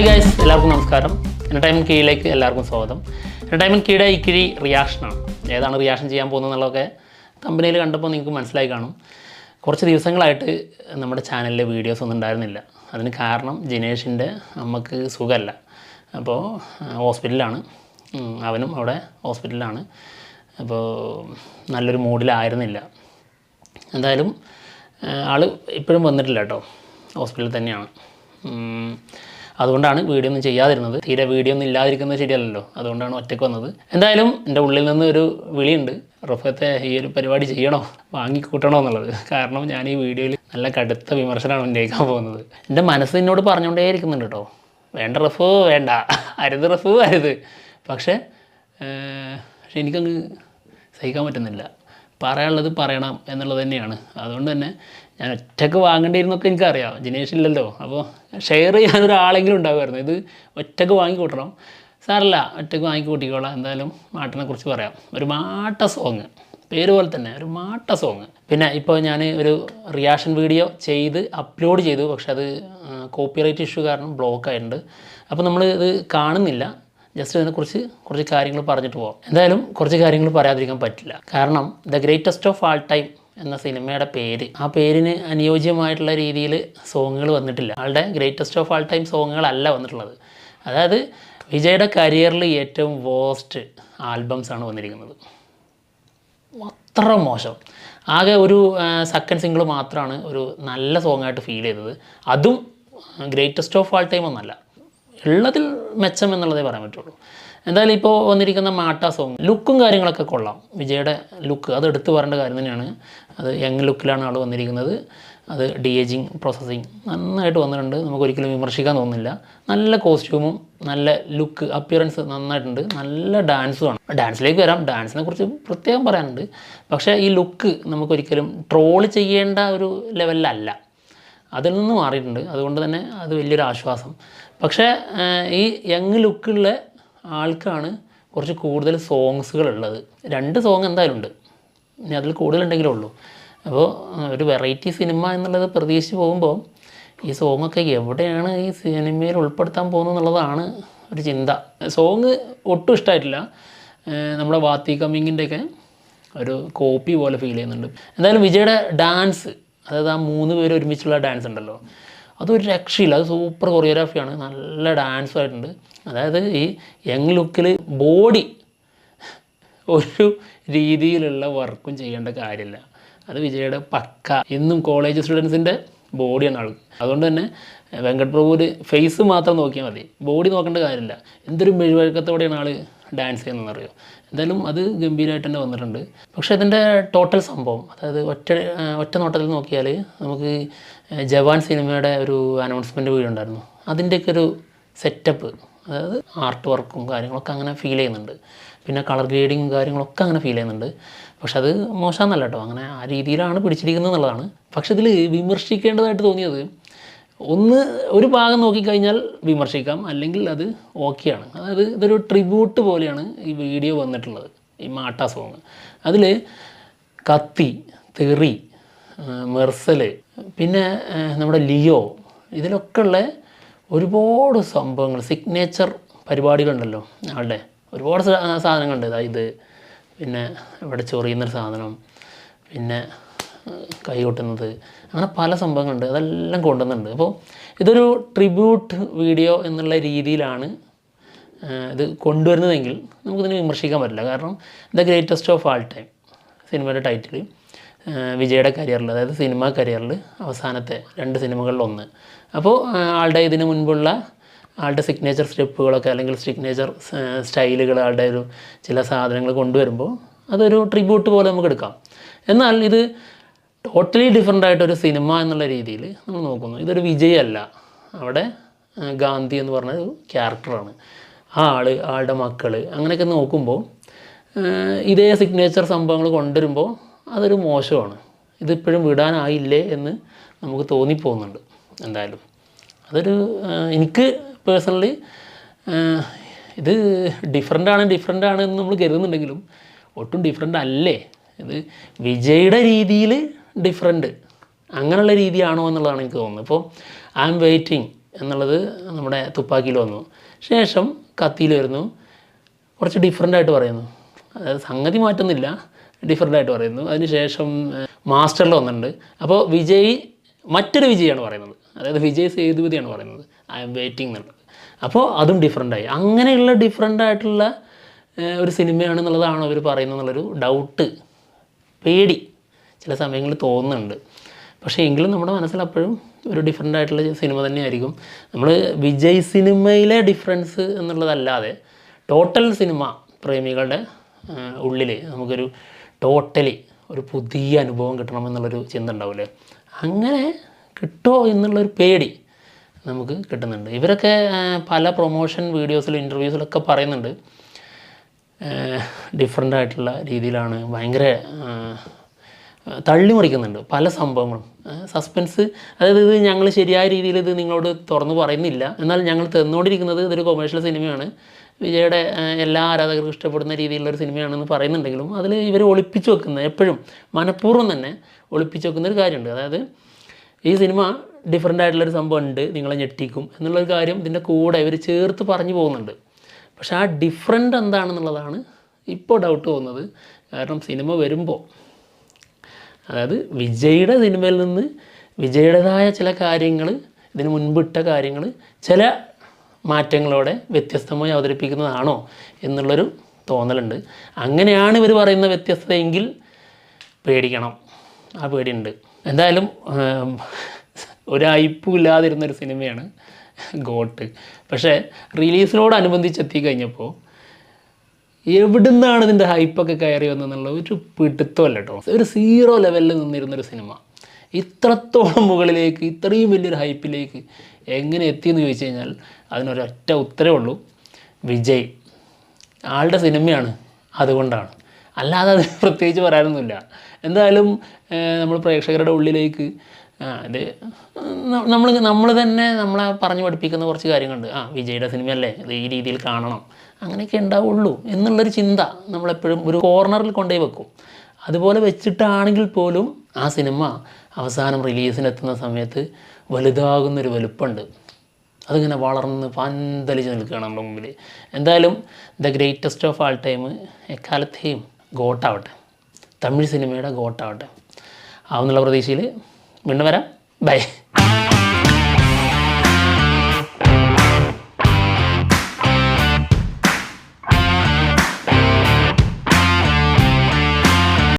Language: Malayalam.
ഹായ് ഗൈസ്, എല്ലാവർക്കും നമസ്കാരം. എൻ്റർടൈൻമെൻറ്റ് കീഴിലേക്ക് എല്ലാവർക്കും സ്വാഗതം. എൻ്റർടൈൻമെൻറ്റ് കീയുടെ ഈ കിഴി റിയാക്ഷനാണ്. ഏതാണ് റിയാക്ഷൻ ചെയ്യാൻ പോകുന്നതെന്നുള്ളതൊക്കെ തമ്പനയിൽ കണ്ടപ്പോൾ നിങ്ങൾക്ക് മനസ്സിലായി കാണും. കുറച്ച് ദിവസങ്ങളായിട്ട് നമ്മുടെ ചാനലിലെ വീഡിയോസ് ഒന്നും ഉണ്ടായിരുന്നില്ല. അതിന് കാരണം ജിനേഷിൻ്റെ അമ്മക്ക് സുഖമല്ല. അപ്പോൾ ഹോസ്പിറ്റലിലാണ്, അവനും അവിടെ ഹോസ്പിറ്റലിലാണ്. അപ്പോൾ നല്ലൊരു മൂഡിലായിരുന്നില്ല. എന്തായാലും ആൾ ഇപ്പോഴും വന്നിട്ടില്ല കേട്ടോ, ഹോസ്പിറ്റലിൽ തന്നെയാണ്. അതുകൊണ്ടാണ് വീഡിയോ ഒന്നും ചെയ്യാതിരുന്നത്. തീരെ വീഡിയോ ഒന്നും ഇല്ലാതിരിക്കുന്നത് ശരിയല്ലല്ലോ, അതുകൊണ്ടാണ് ഒറ്റയ്ക്ക് വന്നത്. എന്തായാലും എൻ്റെ ഉള്ളിൽ നിന്ന് ഒരു വിളിയുണ്ട്, റഫത്തെ ഈ ഒരു പരിപാടി ചെയ്യണോ, വാങ്ങിക്കൂട്ടണോ എന്നുള്ളത്. കാരണം ഞാൻ ഈ വീഡിയോയിൽ നല്ല കടുത്ത വിമർശനമാണ് ഉന്നയിക്കാൻ പോകുന്നത്. എൻ്റെ മനസ്സ് എന്നോട് പറഞ്ഞുകൊണ്ടേ ഇരിക്കുന്നുണ്ട് കേട്ടോ, വേണ്ട റഫു വേണ്ട, അരുത് റഫു അരുത്. പക്ഷേ എനിക്കങ്ങ് സഹിക്കാൻ പറ്റുന്നില്ല. പറയാനുള്ളത് പറയണം എന്നുള്ളത് തന്നെയാണ്. അതുകൊണ്ട് തന്നെ ഞാൻ ഒറ്റയ്ക്ക് വാങ്ങേണ്ടിയിരുന്നൊക്കെ എനിക്കറിയാം, ജിനേഷ് ഇല്ലല്ലോ. അപ്പോൾ ഷെയർ ചെയ്യാനൊരാളെങ്കിലും ഉണ്ടാകുമായിരുന്നു. ഇത് ഒറ്റയ്ക്ക് വാങ്ങിക്കൂട്ടണം, സാരല്ല ഒറ്റയ്ക്ക് വാങ്ങിക്കൂട്ടിക്കോളാം. എന്തായാലും മാട്ടിനെ കുറിച്ച് പറയാം. ഒരു മാട്ട സോങ്, പേര് പോലെ തന്നെ ഒരു മാട്ട സോങ്. പിന്നെ ഇപ്പോൾ ഞാൻ ഒരു റിയാക്ഷൻ വീഡിയോ ചെയ്ത് അപ്ലോഡ് ചെയ്തു, പക്ഷെ അത് കോപ്പിറൈറ്റ് ഇഷ്യൂ കാരണം ബ്ലോക്ക് ആയിട്ടുണ്ട്. അപ്പോൾ നമ്മൾ ഇത് കാണുന്നില്ല. ജസ്റ്റ് ഇതിനെക്കുറിച്ച് കുറച്ച് കാര്യങ്ങൾ പറഞ്ഞിട്ട് പോകാം. എന്തായാലും കുറച്ച് കാര്യങ്ങൾ പറയാതിരിക്കാൻ പറ്റില്ല. കാരണം the greatest of all time എന്ന സിനിമയുടെ പേര്, ആ പേരിന് അനുയോജ്യമായിട്ടുള്ള രീതിയിൽ സോങ്ങുകൾ വന്നിട്ടില്ല. ആളുടെ ഗ്രേറ്റസ്റ്റ് ഓഫ് ആൾ ടൈം സോങ്ങുകളല്ല വന്നിട്ടുള്ളത്. അതായത് വിജയുടെ കരിയറിൽ ഏറ്റവും വേസ്റ്റ് ആൽബംസാണ് വന്നിരിക്കുന്നത്. അത്ര മോശം. ആകെ ഒരു സെക്കൻഡ് സിംഗിൾ മാത്രമാണ് ഒരു നല്ല സോങ്ങായിട്ട് ഫീൽ ചെയ്തത്. അതും ഗ്രേറ്റസ്റ്റ് ഓഫ് ആൾ ടൈം ഒന്നല്ല, ഉള്ളതിൽ മെച്ചം എന്നുള്ളതേ പറയാൻ പറ്റുള്ളൂ. എന്തായാലും ഇപ്പോൾ വന്നിരിക്കുന്ന മാട്ട സോങ്, ലുക്കും കാര്യങ്ങളൊക്കെ കൊള്ളാം. വിജയുടെ ലുക്ക് അത് എടുത്തു പറയേണ്ട കാര്യം തന്നെയാണ്. അത് യങ് ലുക്കിലാണ് ആൾ വന്നിരിക്കുന്നത്. അത് ഡി ഏജിങ് പ്രോസസ്സിങ് നന്നായിട്ട് വന്നിട്ടുണ്ട്, നമുക്കൊരിക്കലും വിമർശിക്കാൻ തോന്നുന്നില്ല. നല്ല കോസ്റ്റ്യൂമും നല്ല ലുക്ക് അപ്പിയറൻസ് നന്നായിട്ടുണ്ട്. നല്ല ഡാൻസുമാണ്. ഡാൻസിലേക്ക് വരാം, ഡാൻസിനെ കുറിച്ച് പ്രത്യേകം പറയാനുണ്ട്. പക്ഷേ ഈ ലുക്ക് നമുക്കൊരിക്കലും ട്രോൾ ചെയ്യേണ്ട ഒരു ലെവലിലല്ല, അതിൽ നിന്ന് മാറിയിട്ടുണ്ട്. അതുകൊണ്ട് തന്നെ അത് വലിയൊരു ആശ്വാസം. പക്ഷേ ഈ യങ് ലുക്കുള്ള ആൾക്കാണ് കുറച്ച് കൂടുതൽ സോങ്സുകളുള്ളത്. 2 സോങ് എന്തായാലും ഉണ്ട്, ഇനി അതിൽ കൂടുതലുണ്ടെങ്കിലേ ഉള്ളൂ. അപ്പോൾ ഒരു വെറൈറ്റി സിനിമ എന്നുള്ളത് പ്രതീക്ഷിച്ച് പോകുമ്പോൾ ഈ സോങ്ങൊക്കെ എവിടെയാണ് ഈ സിനിമയിൽ ഉൾപ്പെടുത്താൻ പോകുന്നത് എന്നുള്ളതാണ് ഒരു ചിന്ത. സോങ് ഒട്ടും ഇഷ്ടമായിട്ടില്ല. നമ്മുടെ വാത്തി കമ്മിങ്ങിൻ്റെയൊക്കെ ഒരു കോപ്പി പോലെ ഫീൽ ചെയ്യുന്നുണ്ട്. എന്തായാലും വിജയുടെ ഡാൻസ്, അതായത് ആ 3 പേര് ഒരുമിച്ചുള്ള ഡാൻസ് ഉണ്ടല്ലോ, അതൊരു രക്ഷയില്ല. അത് സൂപ്പർ കൊറിയോഗ്രാഫിയാണ്, നല്ല ഡാൻസുമായിട്ടുണ്ട്. അതായത് ഈ യങ് ലുക്കിൽ ബോഡി ഒരു രീതിയിലുള്ള വർക്കും ചെയ്യേണ്ട കാര്യമില്ല. അത് വിജയുടെ പക്ക ഇന്നും കോളേജ് സ്റ്റുഡൻസിൻ്റെ ബോഡിയാണ് ആൾക്ക്. അതുകൊണ്ട് തന്നെ വെങ്കട് പ്രഭുവിൻ്റെ ഫേസ് മാത്രം നോക്കിയാൽ മതി, ബോഡി നോക്കേണ്ട കാര്യമില്ല. എന്തൊരു മെഴുവഴക്കത്തോടെയാണ് ആൾ ഡാൻസ് ചെയ്യുന്നതെന്നറിയോ. എന്തായാലും അത് ഗംഭീരമായിട്ട് തന്നെ വന്നിട്ടുണ്ട്. പക്ഷേ ഇതിൻ്റെ ടോട്ടൽ സംഭവം, അതായത് ഒറ്റ നോട്ടത്തിൽ നോക്കിയാൽ നമുക്ക് ജവാൻ സിനിമയുടെ ഒരു അനൗൺസ്മെൻറ്റ് വീഡിയോ ഉണ്ടായിരുന്നു, അതിൻ്റെയൊക്കെ ഒരു സെറ്റപ്പ്, അതായത് ആർട്ട് വർക്കും കാര്യങ്ങളൊക്കെ അങ്ങനെ ഫീൽ ചെയ്യുന്നുണ്ട്. പിന്നെ കളർ ഗ്രേഡിങ്ങും കാര്യങ്ങളൊക്കെ അങ്ങനെ ഫീൽ ചെയ്യുന്നുണ്ട്. പക്ഷെ അത് മോശമെന്നല്ല കേട്ടോ, അങ്ങനെ ആ രീതിയിലാണ് പിടിച്ചിരിക്കുന്നത് എന്നുള്ളതാണ്. പക്ഷെ ഇതിൽ വിമർശിക്കേണ്ടതായിട്ട് തോന്നിയത്, ഒരു ഭാഗം നോക്കിക്കഴിഞ്ഞാൽ വിമർശിക്കാം, അല്ലെങ്കിൽ അത് ഓക്കെയാണ്. അതായത് ഇതൊരു ട്രിബ്യൂട്ട് പോലെയാണ് ഈ വീഡിയോ വന്നിട്ടുള്ളത്, ഈ മാട്ട സോങ്. അതിൽ കത്തി, തെറി, മെർസൽ, പിന്നെ നമ്മുടെ ലിയോ, ഇതിലൊക്കെ ഉള്ള ഒരുപാട് സംഭവങ്ങൾ, സിഗ്നേച്ചർ പരിപാടികളുണ്ടല്ലോ ആളുടെ, ഒരുപാട് സാധനങ്ങളുണ്ട്. അതായത് പിന്നെ ഇവിടെ ചൊറിയുന്നൊരു സാധനം, പിന്നെ കൈ കൊട്ടുന്നത്, അങ്ങനെ പല സംഭവങ്ങളുണ്ട്. അതെല്ലാം കൊണ്ടുവന്നിട്ടുണ്ട്. അപ്പോൾ ഇതൊരു ട്രിബ്യൂട്ട് വീഡിയോ എന്നുള്ള രീതിയിലാണ് ഇത് കൊണ്ടുവരുന്നതെങ്കിൽ നമുക്കിതിനെ വിമർശിക്കാൻ പറ്റില്ല. കാരണം the greatest of all time സിനിമയുടെ ടൈറ്റിൽ വിജയുടെ കരിയറിൽ, അതായത് സിനിമ കരിയറിൽ അവസാനത്തെ 2 സിനിമകളിലൊന്ന്. അപ്പോൾ ആളുടെ ഇതിന് മുൻപുള്ള ആളുടെ സിഗ്നേച്ചർ സ്റ്റെപ്പുകളൊക്കെ, അല്ലെങ്കിൽ സിഗ്നേച്ചർ സ്റ്റൈലുകൾ, ആളുടെ ഒരു ചില സാധനങ്ങൾ കൊണ്ടുവരുമ്പോൾ അതൊരു ട്രിബ്യൂട്ട് പോലെ നമുക്ക് എടുക്കാം. എന്നാൽ ഇത് ടോട്ടലി ഡിഫറെൻ്റ് ആയിട്ടൊരു സിനിമ എന്നുള്ള രീതിയിൽ നമ്മൾ നോക്കുന്നു. ഇതൊരു വിജയല്ല, അവിടെ ഗാന്ധി എന്ന് പറഞ്ഞൊരു ക്യാരക്ടറാണ്. ആളുടെ മക്കൾ, അങ്ങനെയൊക്കെ നോക്കുമ്പോൾ ഇതേ സിഗ്നേച്ചർ സംഭവങ്ങൾ കൊണ്ടുവരുമ്പോൾ അതൊരു മോശമാണ്. ഇതിപ്പോഴും വിടാനായില്ലേ എന്ന് നമുക്ക് തോന്നിപ്പോകുന്നുണ്ട്. എന്തായാലും അതൊരു, എനിക്ക് പേഴ്സണലി ഇത് ഡിഫറെൻ്റ് ആണ് എന്ന് നമ്മൾ കരുതുന്നുണ്ടെങ്കിലും ഒട്ടും ഡിഫറെൻ്റ് അല്ലേ. ഇത് വിജയുടെ രീതിയിൽ ഡിഫറെൻ്റ്, അങ്ങനെയുള്ള രീതിയാണോ എന്നുള്ളതാണ് എനിക്ക് തോന്നുന്നത്. ഇപ്പോൾ ഐ ആം വെയിറ്റിംഗ് എന്നുള്ളത് നമ്മുടെ തുപ്പാക്കിയിൽ വന്നു. ശേഷം കത്തിയിൽ വരുന്നു, കുറച്ച് ഡിഫറെൻ്റായിട്ട് പറയുന്നു. അതായത് സംഗതി മാറ്റുന്നില്ല, ഡിഫറെൻ്റായിട്ട് പറയുന്നു. അതിനുശേഷം മാസ്റ്ററിൽ വന്നിട്ടുണ്ട്. അപ്പോൾ വിജയ് മറ്റൊരു വിജയാണ് പറയുന്നത്, അതായത് വിജയ് സേതുപതിയാണ് പറയുന്നത് ഐ എം വെയിറ്റിംഗ് എന്നുള്ളത്. അപ്പോൾ അതും ഡിഫറെൻ്റായി. അങ്ങനെയുള്ള ഡിഫറെൻ്റായിട്ടുള്ള ഒരു സിനിമയാണെന്നുള്ളതാണ് അവർ പറയുന്നത് എന്നുള്ളൊരു ഡൗട്ട്, പേടി ചില സമയങ്ങളിൽ തോന്നുന്നുണ്ട്. പക്ഷേ എങ്കിലും നമ്മുടെ മനസ്സിൽ അപ്പോഴും ഒരു ഡിഫറെൻ്റ് ആയിട്ടുള്ള സിനിമ തന്നെയായിരിക്കും. നമ്മൾ വിജയ് സിനിമയിലെ ഡിഫറൻസ് എന്നുള്ളതല്ലാതെ ടോട്ടൽ സിനിമ പ്രേമികളുടെ ഉള്ളിൽ നമുക്കൊരു ടോട്ടലി ഒരു പുതിയ അനുഭവം കിട്ടണമെന്നുള്ളൊരു ചിന്ത ഉണ്ടാവില്ലേ, അങ്ങനെ കിട്ടുമോ എന്നുള്ളൊരു പേടി നമുക്ക് കിട്ടുന്നുണ്ട്. ഇവരൊക്കെ പല പ്രൊമോഷൻ വീഡിയോസിലും ഇൻ്റർവ്യൂസിലൊക്കെ പറയുന്നുണ്ട് ഡിഫറെൻ്റ് ആയിട്ടുള്ള രീതിയിലാണ്, ഭയങ്കര തള്ളിമറിക്കുന്നുണ്ട് പല സംഭവങ്ങളും. സസ്പെൻസ്, അതായത് ഇത് ഞങ്ങൾ ശരിയായ രീതിയിൽ ഇത് നിങ്ങളോട് തുറന്നു പറയുന്നില്ല, എന്നാൽ ഞങ്ങൾ തന്നുകൊണ്ടിരിക്കുന്നത് ഇതൊരു കൊമേഴ്ഷ്യൽ സിനിമയാണ്, വിജയുടെ എല്ലാ ആരാധകർക്കും ഇഷ്ടപ്പെടുന്ന രീതിയിലുള്ളൊരു സിനിമയാണെന്ന് പറയുന്നുണ്ടെങ്കിലും അതിൽ ഇവർ ഒളിപ്പിച്ച് വെക്കുന്നത്, എപ്പോഴും മനഃപൂർവ്വം തന്നെ ഒളിപ്പിച്ച് വെക്കുന്നൊരു കാര്യമുണ്ട്. അതായത് ഈ സിനിമ ഡിഫറെൻ്റ് ആയിട്ടുള്ളൊരു സംഭവം ഉണ്ട്, നിങ്ങളെ ഞെട്ടിക്കും എന്നുള്ളൊരു കാര്യം ഇതിൻ്റെ കൂടെ ഇവർ ചേർത്ത് പറഞ്ഞു പോകുന്നുണ്ട്. പക്ഷേ ആ ഡിഫറെൻ്റ് എന്താണെന്നുള്ളതാണ് ഇപ്പോൾ ഡൗട്ട് പോകുന്നത്. കാരണം സിനിമ വരുമ്പോൾ, അതായത് വിജയുടെ സിനിമയിൽ നിന്ന് വിജയുടേതായ ചില കാര്യങ്ങൾ, ഇതിന് മുൻപിട്ട കാര്യങ്ങൾ ചില മാറ്റങ്ങളോടെ വ്യത്യസ്തമായി അവതരിപ്പിക്കുന്നതാണോ എന്നുള്ളൊരു തോന്നലുണ്ട്. അങ്ങനെയാണ് ഇവർ പറയുന്ന വ്യത്യസ്തതയെങ്കിൽ പേടിക്കണം, ആ പേടിയുണ്ട്. എന്തായാലും ഒരു ഹൈപ്പും ഇല്ലാതിരുന്നൊരു സിനിമയാണ് ഗോട്ട്. പക്ഷേ റിലീസിനോടനുബന്ധിച്ച് എത്തിക്കഴിഞ്ഞപ്പോൾ എവിടെ നിന്നാണ് ഇതിൻ്റെ ഹൈപ്പൊക്കെ കയറി വന്നതെന്നുള്ള ഒരു പിടുത്തമല്ല കേട്ടോ. ഒരു 0 ലെവലിൽ നിന്നിരുന്നൊരു സിനിമ ഇത്രത്തോളം മുകളിലേക്ക്, ഇത്രയും വലിയൊരു ഹൈപ്പിലേക്ക് എങ്ങനെ എത്തിയെന്ന് ചോദിച്ചു കഴിഞ്ഞാൽ അതിനൊരൊറ്റ ഉത്തരവേ ഉള്ളൂ, വിജയ് ആളുടെ സിനിമയാണ്, അതുകൊണ്ടാണ്. അല്ലാതെ അത് പ്രത്യേകിച്ച് പറയാനൊന്നുമില്ല. എന്തായാലും നമ്മൾ പ്രേക്ഷകരുടെ ഉള്ളിലേക്ക് ഇത് നമ്മൾ തന്നെ നമ്മളെ പറഞ്ഞു പഠിപ്പിക്കുന്ന കുറച്ച് കാര്യങ്ങളുണ്ട്. വിജയുടെ സിനിമയല്ലേ, ഇത് ഈ രീതിയിൽ കാണണം, അങ്ങനെയൊക്കെ ഉണ്ടാവുള്ളൂ എന്നുള്ളൊരു ചിന്ത നമ്മളെപ്പോഴും ഒരു കോർണറിൽ കൊണ്ടുപോയി വെക്കും. അതുപോലെ വെച്ചിട്ടാണെങ്കിൽ പോലും ആ സിനിമ അവസാനം റിലീസിനെത്തുന്ന സമയത്ത് വലുതാകുന്നൊരു വലുപ്പമുണ്ട്. അതിങ്ങനെ വളർന്ന് പന്തലിച്ച് നിൽക്കുകയാണ് നമ്മുടെ മുമ്പിൽ. എന്തായാലും the greatest of all time എക്കാലത്തെയും ഗോട്ടാവട്ടെ, തമിഴ് സിനിമയുടെ ഗോട്ടാവട്ടെ ആവുന്നുള്ള പ്രതീക്ഷയിൽ വീണ്ടും വരാം. ബൈ.